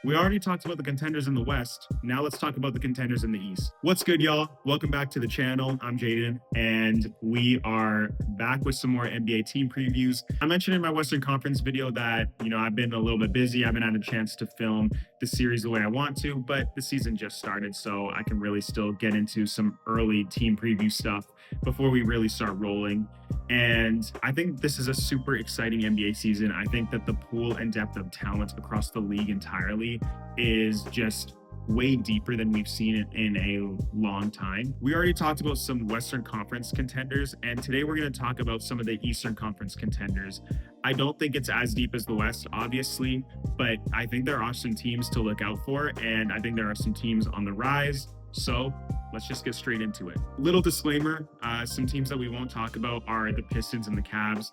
We already talked about the contenders in the West. Now let's talk about the contenders in the East. What's good, y'all? Welcome back to the channel. I'm Jaden, and we are back with some more NBA team previews. I mentioned in my Western Conference video that, I've been a little bit busy. I haven't had a chance to film the series the way I want to, but the season just started, so I can really still get into some early team preview stuff before we really start rolling. And I think this is a super exciting NBA season. I think that the pool and depth of talent across the league entirely is just way deeper than we've seen it in a long time. We already talked about some Western Conference contenders, and today we're going to talk about some of the Eastern Conference contenders. I don't think it's as deep as the West, obviously, but I think there are some teams to look out for, and I think there are some teams on the rise. So let's just get straight into it. Little disclaimer, some teams that we won't talk about are the Pistons and the Cavs.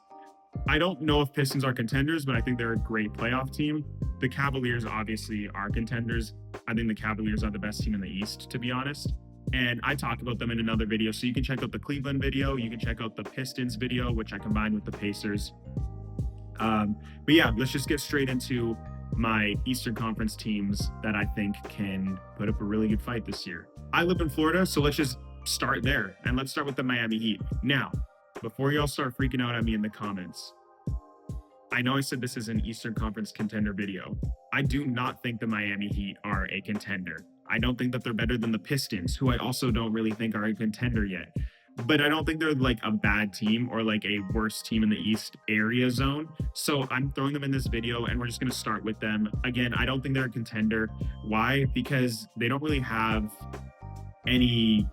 I don't know if Pistons are contenders, but I think they're a great playoff team. The Cavaliers obviously are contenders. I think the Cavaliers are the best team in the East, to be honest. And I talk about them in another video. So you can check out the Cleveland video. You can check out the Pistons video, which I combined with the Pacers. But yeah, let's just get straight into my Eastern Conference teams that I think can put up a really good fight this year. I live in Florida, so let's just start there. And let's start with the Miami Heat. Now, before y'all start freaking out at me in the comments, I know I said this is an Eastern Conference contender video. I do not think the Miami Heat are a contender. I don't think that they're better than the Pistons, who I also don't really think are a contender yet. But I don't think they're like a bad team or like a worse team in the East area zone. So I'm throwing them in this video and we're just going to start with them. Again, I don't think they're a contender. Why? Because they don't really have any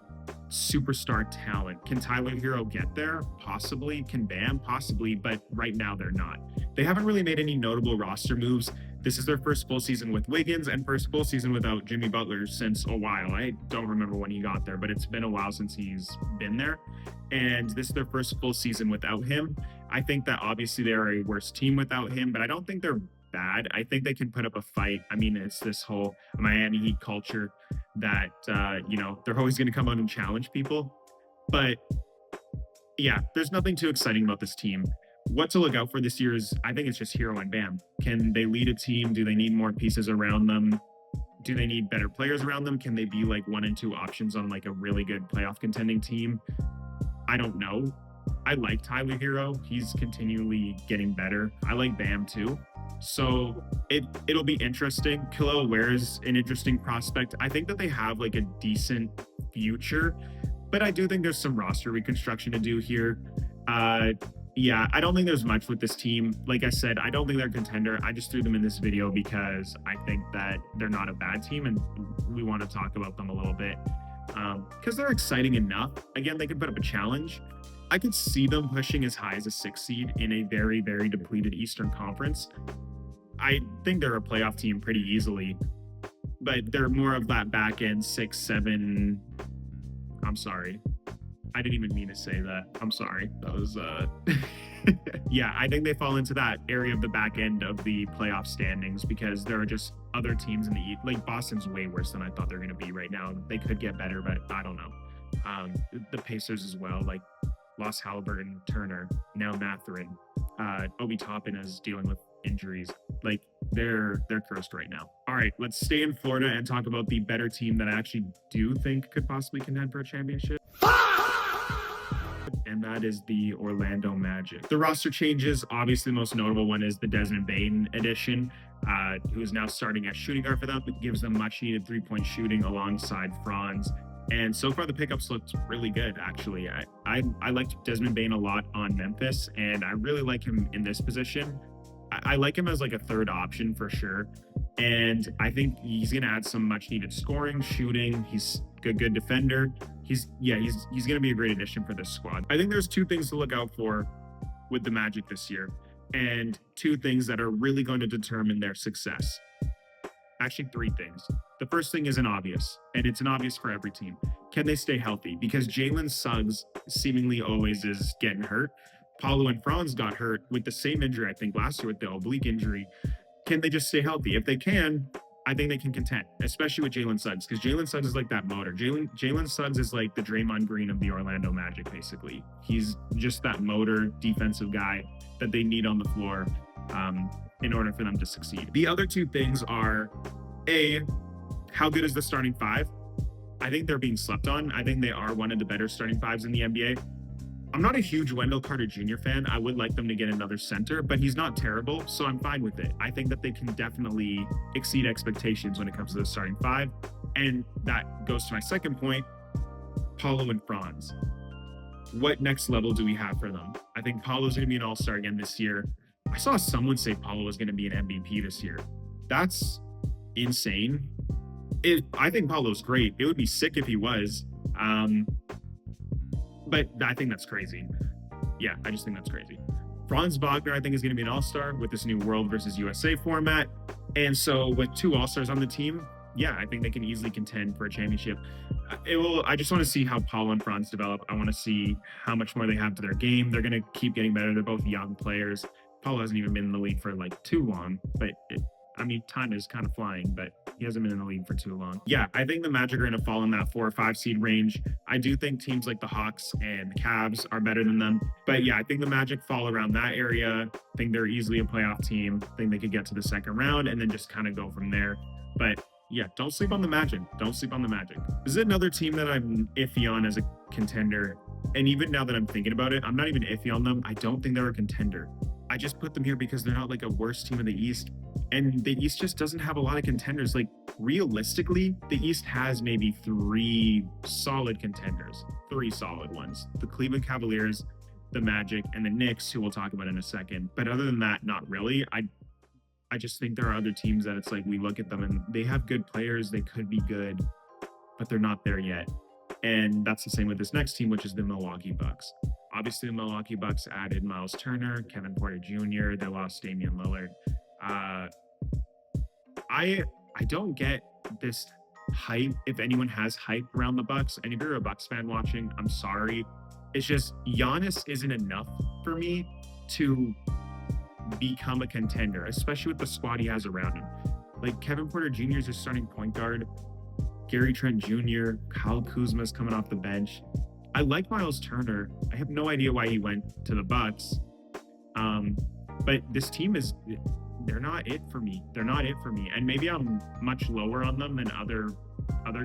superstar talent. Can Tyler Hero get there? Possibly. Can Bam? Possibly. But right now they're not. They haven't really made any notable roster moves. This is their first full season with Wiggins and first full season without Jimmy Butler since a while. I don't remember when he got there, but it's been a while since he's been there. And this is their first full season without him. I think that obviously they're a worse team without him, but I don't think they're bad. I think they can put up a fight. I mean, it's this whole Miami Heat culture that, they're always going to come out and challenge people. But yeah, there's nothing too exciting about this team. What to look out for this year is, I think it's just Hero and Bam. Can they lead a team? Do they need more pieces around them? Do they need better players around them? Can they be like 1 and 2 options on like a really good playoff contending team? I don't know. I like Tyler Hero. He's continually getting better. I like Bam too. So it'll be interesting. Kilo Ware is an interesting prospect. I think that they have like a decent future, but I do think there's some roster reconstruction to do here. Yeah, I don't think there's much with this team. Like I said, I don't think they're a contender. I just threw them in this video because I think that they're not a bad team and we want to talk about them a little bit because they're exciting enough. Again, they can put up a challenge. I could see them pushing as high as a 6 seed in a very, very depleted Eastern Conference. I think they're a playoff team pretty easily, but they're more of that back end 6, 7. I'm sorry. I didn't even mean to say that. I'm sorry. That was, yeah, I think they fall into that area of the back end of the playoff standings because there are just other teams in the East. Like Boston's way worse than I thought they're going to be right now. They could get better, but I don't know. The Pacers as well, like lost Halliburton, Turner, now Mathurin. Obi Toppin is dealing with injuries. Like they're cursed right now. All right, let's stay in Florida and talk about the better team that I actually do think could possibly contend for a championship. And that is the Orlando Magic. The roster changes. Obviously, the most notable one is the Desmond Bane addition, who is now starting at shooting guard for them. It gives them much needed 3-point shooting alongside Franz. And so far, the pickups looked really good, actually. I liked Desmond Bane a lot on Memphis, and I really like him in this position. I like him as like a third option for sure. And I think he's going to add some much needed scoring, shooting. He's a good defender. He's going to be a great addition for this squad. I think there's 2 things to look out for with the Magic this year, and 2 things that are really going to determine their success. Actually, 3 things. The first thing isn't obvious, and it's an obvious for every team. Can they stay healthy? Because Jalen Suggs seemingly always is getting hurt. Paulo and Franz got hurt with the same injury, I think, last year with the oblique injury. Can they just stay healthy? If they can, I think they can contend, especially with Jalen Suggs, because Jalen Suggs is like that motor. Jalen Suggs is like the Draymond Green of the Orlando Magic, basically. He's just that motor defensive guy that they need on the floor in order for them to succeed. The other 2 things are How good is the starting five? I think they're being slept on. I think they are one of the better starting fives in the NBA. I'm not a huge Wendell Carter Jr. fan. I would like them to get another center, but he's not terrible, so I'm fine with it. I think that they can definitely exceed expectations when it comes to the starting five. And that goes to my second point, Paulo and Franz. What next level do we have for them? I think Paulo's going to be an all-star again this year. I saw someone say Paulo was going to be an MVP this year. That's insane. I think Paulo's great. It would be sick if he was. But I think that's crazy. Yeah, I just think that's crazy. Franz Wagner, I think, is going to be an all-star with this new World versus USA format. And so with 2 all-stars on the team, yeah, I think they can easily contend for a championship. I just want to see how Paulo and Franz develop. I want to see how much more they have to their game. They're going to keep getting better. They're both young players. Paulo hasn't even been in the league for like too long, but time is kind of flying, but he hasn't been in the league for too long. Yeah, I think the Magic are going to fall in that 4 or 5 seed range. I do think teams like the Hawks and the Cavs are better than them. But yeah, I think the Magic fall around that area. I think they're easily a playoff team. I think they could get to the second round and then just kind of go from there. But yeah, don't sleep on the Magic. Don't sleep on the Magic. This is another team that I'm iffy on as a contender. And even now that I'm thinking about it, I'm not even iffy on them. I don't think they're a contender. I just put them here because they're not like a worse team in the East. And the East just doesn't have a lot of contenders. Like realistically, the East has maybe 3 solid contenders, 3 solid ones. The Cleveland Cavaliers, the Magic, and the Knicks, who we'll talk about in a second. But other than that, not really. I just think there are other teams that it's like we look at them and they have good players. They could be good, but they're not there yet. And that's the same with this next team, which is the Milwaukee Bucks. Obviously, the Milwaukee Bucks added Miles Turner, Kevin Porter Jr. They lost Damian Lillard. I don't get this hype. If anyone has hype around the Bucks, and if you're a Bucks fan watching, I'm sorry. It's just Giannis isn't enough for me to become a contender, especially with the squad he has around him. Like Kevin Porter Jr. is a starting point guard. Gary Trent Jr., Kyle Kuzma's coming off the bench. I like Miles Turner. I have no idea why he went to the Bucks. But this team they're not it for me. They're not it for me. And maybe I'm much lower on them than other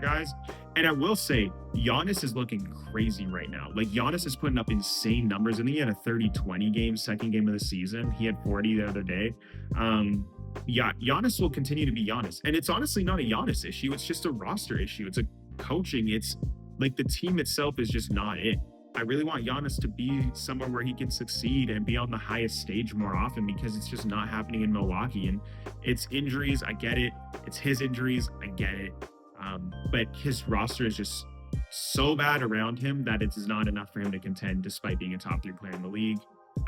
guys. And I will say, Giannis is looking crazy right now. Like Giannis is putting up insane numbers. I think he had a 30-20 game, second game of the season. He had 40 the other day. Yeah, Giannis will continue to be Giannis. And it's honestly not a Giannis issue. It's just a roster issue. It's a coaching. It's like the team itself is just not it. I really want Giannis to be somewhere where he can succeed and be on the highest stage more often because it's just not happening in Milwaukee. And it's injuries. I get it. It's his injuries. I get it. But his roster is just so bad around him that it is not enough for him to contend despite being a top 3 player in the league.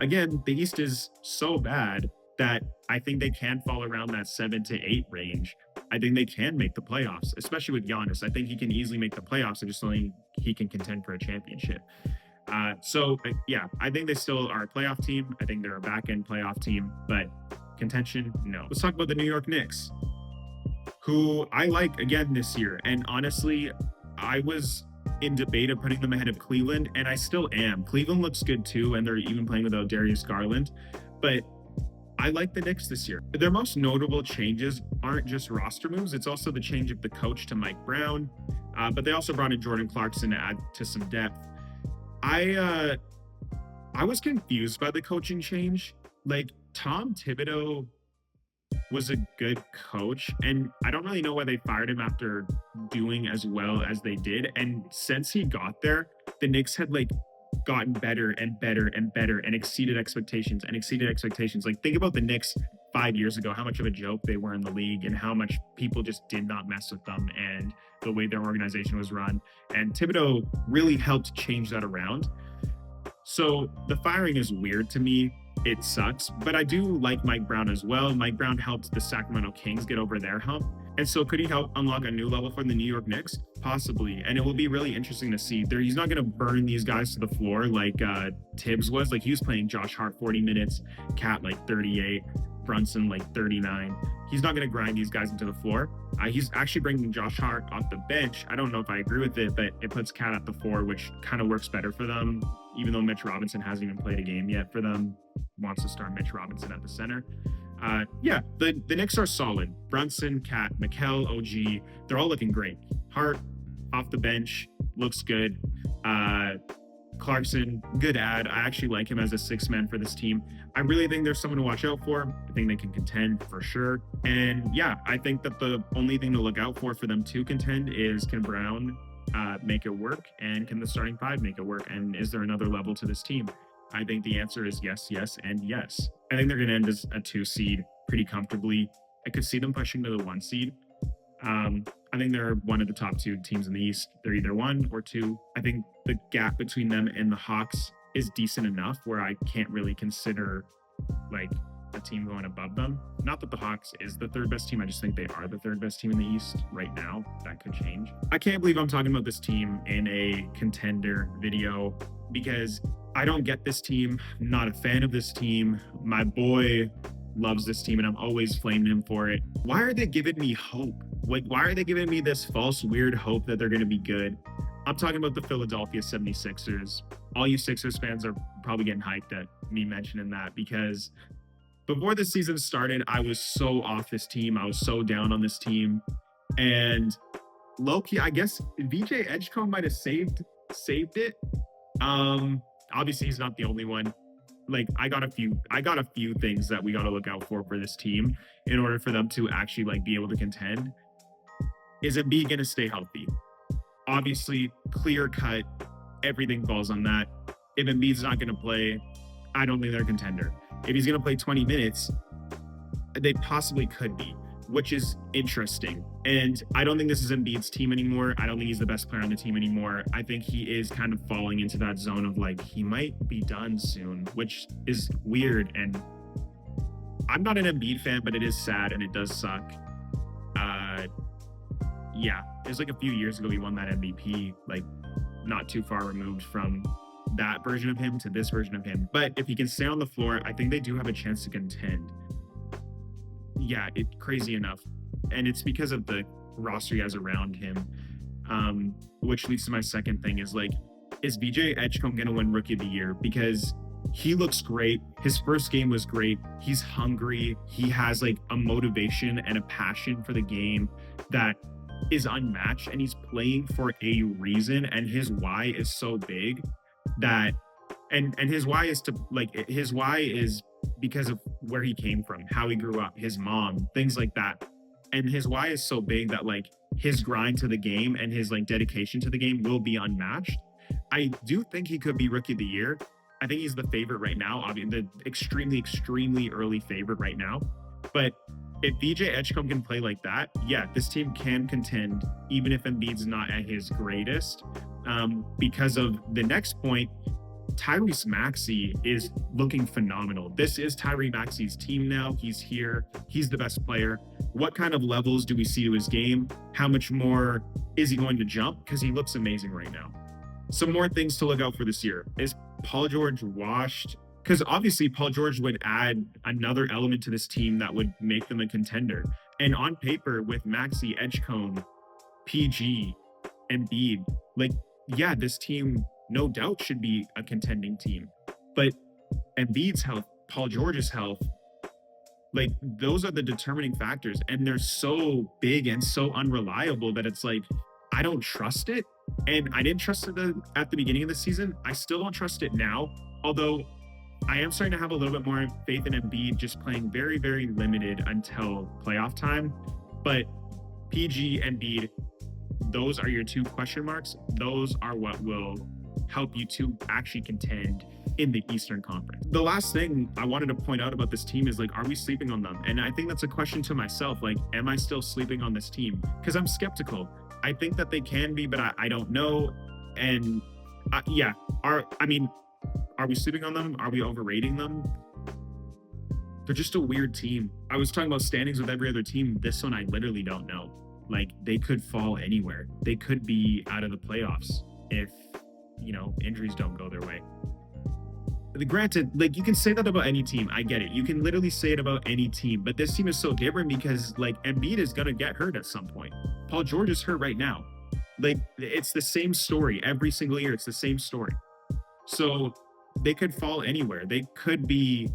Again, the East is so bad that I think they can fall around that 7 to 8 range. I think they can make the playoffs, especially with Giannis. I think he can easily make the playoffs. I just don't think he can contend for a championship. Yeah, I think they still are a playoff team. I think they're a back-end playoff team, but contention, no. Let's talk about the New York Knicks, who I like again this year. And honestly, I was in debate of putting them ahead of Cleveland, and I still am. Cleveland looks good too, and they're even playing without Darius Garland. But I like the Knicks this year. Their most notable changes aren't just roster moves, it's also the change of the coach to Mike Brown. But they also brought in Jordan Clarkson to add to some depth. I was confused by the coaching change. Like Tom Thibodeau was a good coach, and I don't really know why they fired him after doing as well as they did. And since he got there, the Knicks had like gotten better and better and better and exceeded expectations. Like think about the Knicks 5 years ago, how much of a joke they were in the league and how much people just did not mess with them and the way their organization was run. And Thibodeau really helped change that around. So the firing is weird to me. It sucks, but I do like Mike Brown as well. Mike Brown helped the Sacramento Kings get over their hump. And so could he help unlock a new level for the New York Knicks? Possibly. And it will be really interesting to see. He's not going to burn these guys to the floor like Tibbs was. Like he was playing Josh Hart 40 minutes, Cat like 38, Brunson like 39. He's not going to grind these guys into the floor. He's actually bringing Josh Hart off the bench. I don't know if I agree with it, but it puts Cat at the 4, which kind of works better for them, even though Mitch Robinson hasn't even played a game yet for them. Wants to start Mitch Robinson at the center. Yeah, the Knicks are solid. Brunson, Cat, Mikal, OG, they're all looking great. Hart off the bench looks good. Uh, Clarkson, good ad. I actually like him as a six man for this team. I really think there's someone to watch out for. I think they can contend for sure. And yeah, I think that the only thing to look out for them to contend is, can Brown make it work, and can the starting five make it work? And is there another level to this team? I think the answer is yes, yes, and yes. I think they're going to end as a 2 seed pretty comfortably. I could see them pushing to the 1 seed. I think they're one of the top 2 teams in the East. They're either 1 or 2. I think the gap between them and the Hawks is decent enough where I can't really consider like a team going above them. Not that the Hawks is the 3rd best team. I just think they are the 3rd best team in the East right now. That could change. I can't believe I'm talking about this team in a contender video because I don't get this team. I'm not a fan of this team. My boy loves this team and I'm always flaming him for it. Why are they giving me hope? Like, why are they giving me this false, weird hope that they're going to be good? I'm talking about the Philadelphia 76ers. All you Sixers fans are probably getting hyped at me mentioning that because before the season started, I was so off this team. I was so down on this team. And low-key, I guess VJ Edgecombe might have saved it. Obviously, he's not the only one. Like, I got a few things that we got to look out for this team in order for them to actually like be able to contend. Is Embiid going to stay healthy? Obviously, clear cut, everything falls on that. If Embiid's not going to play, I don't think they're a contender. If he's going to play 20 minutes, they possibly could be, which is interesting. And I don't think this is Embiid's team anymore. I don't think he's the best player on the team anymore. I think he is kind of falling into that zone of like, he might be done soon, which is weird. And I'm not an Embiid fan, but it is sad and it does suck. Yeah, it was like a few years ago he won that MVP, like not too far removed from that version of him to this version of him. But if he can stay on the floor, I think they do have a chance to contend. Yeah, it's crazy enough. And it's because of the roster he has around him, which leads to my second thing is like, is VJ Edgecombe going to win Rookie of the Year? Because he looks great. His first game was great. He's hungry. He has like a motivation and a passion for the game that is unmatched, and he's playing for a reason, and his why is so big that and his why is to like his why is because of where he came from, how he grew up, his mom, things like that. And his why is so big that like his grind to the game and his like dedication to the game will be unmatched. I do think he could be Rookie of the Year. I think he's the favorite right now, obviously the extremely early favorite right now. But if VJ Edgecombe can play like that, yeah, this team can contend, even if Embiid's not at his greatest. Because of the next point, Tyrese Maxey is looking phenomenal. This is Tyrese Maxey's team now. He's here. He's the best player. What kind of levels do we see to his game? How much more is he going to jump? Because he looks amazing right now. Some more things to look out for this year. Is Paul George washed? Because obviously Paul George would add another element to this team that would make them a contender. And on paper, with Maxey, Edgecombe, PG, Embiid, like, yeah, this team no doubt should be a contending team. But Embiid's health, Paul George's health, like those are the determining factors. And they're so big and so unreliable that it's like, I don't trust it. And I didn't trust it at the beginning of the season. I still don't trust it now. Although I am starting to have a little bit more faith in Embiid just playing very, very limited until playoff time. But PG and Embiid, those are your 2 question marks. Those are what will help you to actually contend in the Eastern Conference. The last thing I wanted to point out about this team is like, are we sleeping on them? And I think that's a question to myself. Like, am I still sleeping on this team? Because I'm skeptical. I think that they can be, but I don't know. And yeah, are we sleeping on them? Are we overrating them? They're just a weird team. I was talking about standings with every other team. This one, I literally don't know. Like, they could fall anywhere. They could be out of the playoffs if, injuries don't go their way. Granted, like, you can say that about any team. I get it. You can literally say it about any team. But this team is so different because, like, Embiid is going to get hurt at some point. Paul George is hurt right now. Like, it's the same story. Every single year, it's the same story. So they could fall anywhere. They could be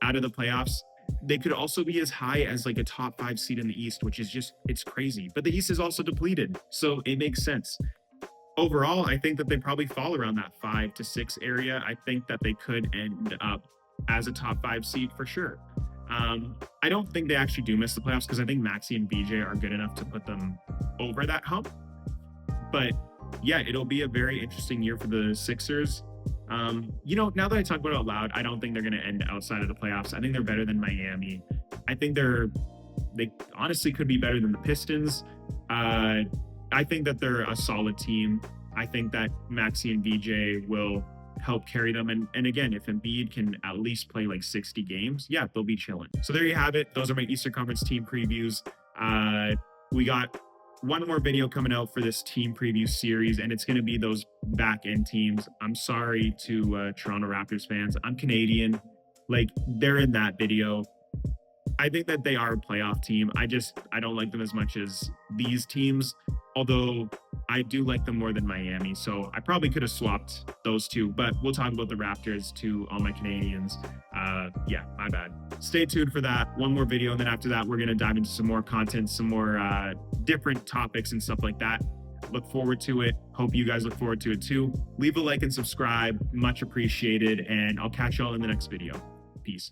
out of the playoffs. They could also be as high as like a top 5 seed in the East, which is just, it's crazy. But the East is also depleted. So it makes sense. Overall, I think that they probably fall around that 5 to 6 area. I think that they could end up as a top 5 seed for sure. I don't think they actually do miss the playoffs because I think Maxey and BJ are good enough to put them over that hump. But yeah, it'll be a very interesting year for the Sixers. Now that I talk about it out loud, I don't think they're going to end outside of the playoffs. I think they're better than Miami. I think they honestly could be better than the Pistons. I think that they're a solid team. I think that Maxey and BJ will help carry them. And again, if Embiid can at least play like 60 games, yeah, they'll be chilling. So there you have it. Those are my Eastern Conference team previews. We got one more video coming out for this team preview series, and it's going to be those back end teams. I'm sorry to Toronto Raptors fans. I'm Canadian. Like, they're in that video. I think that they are a playoff team. I don't like them as much as these teams, although I do like them more than Miami. So I probably could have swapped those two, but we'll talk about the Raptors to all my Canadians. Yeah, my bad. Stay tuned for that. One more video. And then after that, we're going to dive into some more content, some more different topics and stuff like that. Look forward to it. Hope you guys look forward to it too. Leave a like and subscribe. Much appreciated. And I'll catch y'all in the next video. Peace.